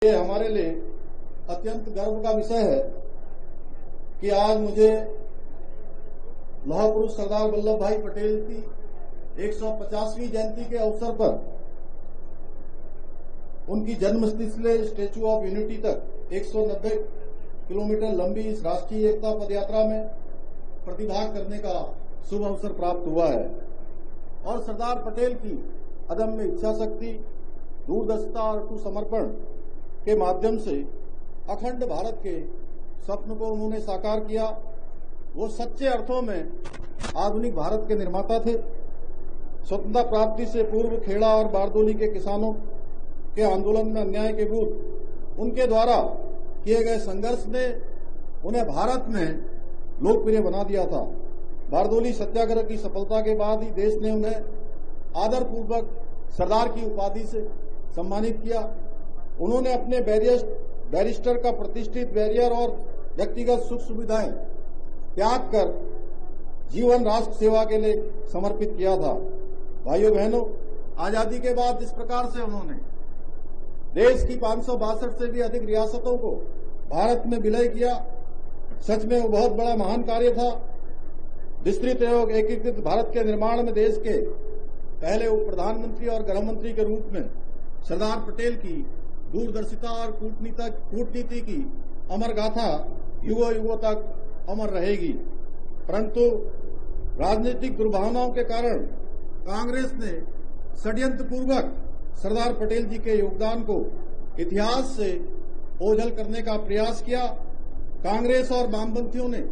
ये हमारे लिए अत्यंत गर्व का विषय है कि आज मुझे लौह पुरुष सरदार वल्लभ भाई पटेल की 150वीं जयंती के अवसर पर उनकी जन्मस्थली से स्टैच्यू ऑफ यूनिटी तक 190 किलोमीटर लंबी इस राष्ट्रीय एकता पदयात्रा में प्रतिभाग करने का शुभ अवसर प्राप्त हुआ है और सरदार पटेल की अदम्य इच्छा शक्ति, दूरदर्शिता और समर्पण के माध्यम से अखंड भारत के स्वप्न को उन्होंने साकार किया। वो सच्चे अर्थों में आधुनिक भारत के निर्माता थे। स्वतंत्रता प्राप्ति से पूर्व खेड़ा और बारदोली के किसानों के आंदोलन में अन्याय के विरुद्ध उनके द्वारा किए गए संघर्ष ने उन्हें भारत में लोकप्रिय बना दिया था। बारदोली सत्याग्रह की सफलता के बाद ही देश ने उन्हें आदरपूर्वक सरदार की उपाधि से सम्मानित किया। उन्होंने अपने बैरिस्टर का प्रतिष्ठित बैरियर और व्यक्तिगत सुख सुविधाएं त्याग कर जीवन राष्ट्र सेवा के लिए समर्पित किया था। भाइयों बहनों, आजादी के बाद जिस प्रकार से उन्होंने देश की 562 से भी अधिक रियासतों को भारत में विलय किया, सच में वो बहुत बड़ा महान कार्य था। विस्तृत एवं एकीकृत भारत के निर्माण में देश के पहले उप प्रधानमंत्री और गृह मंत्री के रूप में सरदार पटेल की दूरदर्शिता और कूटनीति की अमर गाथा युगों युगों तक अमर रहेगी। परंतु राजनीतिक दुर्भावनाओं के कारण कांग्रेस ने षड्यंत्र पूर्वक सरदार पटेल जी के योगदान को इतिहास से ओझल करने का प्रयास किया। कांग्रेस और वामपंथियों ने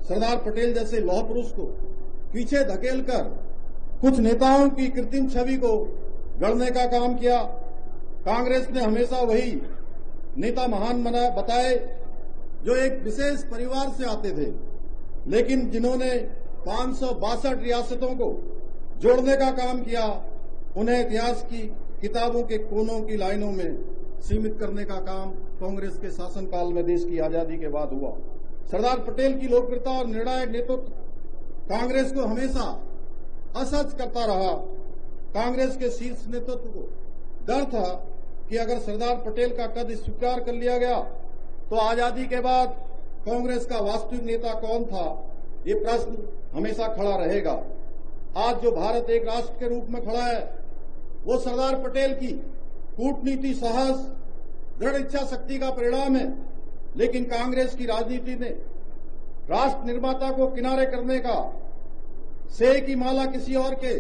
सरदार पटेल जैसे लौह पुरुष को पीछे धकेलकर कुछ नेताओं की कृत्रिम छवि को गढ़ने का काम किया। कांग्रेस ने हमेशा वही नेता महान बताए जो एक विशेष परिवार से आते थे, लेकिन जिन्होंने 562 रियासतों को जोड़ने का काम किया, उन्हें इतिहास की किताबों के कोनों की लाइनों में सीमित करने का काम कांग्रेस के शासनकाल में देश की आजादी के बाद हुआ। सरदार पटेल की लोकप्रियता और निर्णायक नेतृत्व कांग्रेस को हमेशा असहज करता रहा। कांग्रेस के शीर्ष नेतृत्व को डर था कि अगर सरदार पटेल का कद स्वीकार कर लिया गया तो आजादी के बाद कांग्रेस का वास्तविक नेता कौन था, ये प्रश्न हमेशा खड़ा रहेगा। आज जो भारत एक राष्ट्र के रूप में खड़ा है वो सरदार पटेल की कूटनीति, साहस, दृढ़ इच्छा शक्ति का परिणाम है। लेकिन कांग्रेस की राजनीति ने राष्ट्र निर्माता को किनारे करने का, सेह की माला किसी और के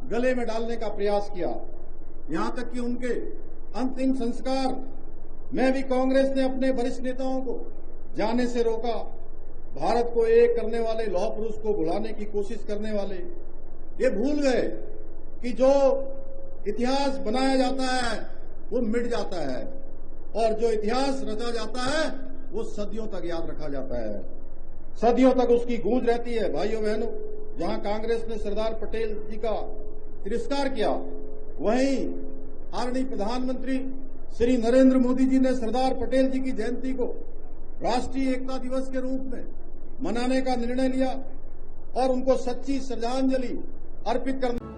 गले में डालने का प्रयास किया। यहां तक कि उनके अंतिम संस्कार में भी कांग्रेस ने अपने वरिष्ठ नेताओं को जाने से रोका। भारत को एक करने वाले लौह पुरुष को भुलाने की कोशिश करने वाले ये भूल गए कि जो इतिहास बनाया जाता है वो मिट जाता है और जो इतिहास रचा जाता है वो सदियों तक याद रखा जाता है, सदियों तक उसकी गूंज रहती है। भाइयों बहनों, जहां कांग्रेस ने सरदार पटेल जी का तिरस्कार किया, वहीं आदरणीय प्रधानमंत्री श्री नरेंद्र मोदी जी ने सरदार पटेल जी की जयंती को राष्ट्रीय एकता दिवस के रूप में मनाने का निर्णय लिया और उनको सच्ची श्रद्धांजलि अर्पित करने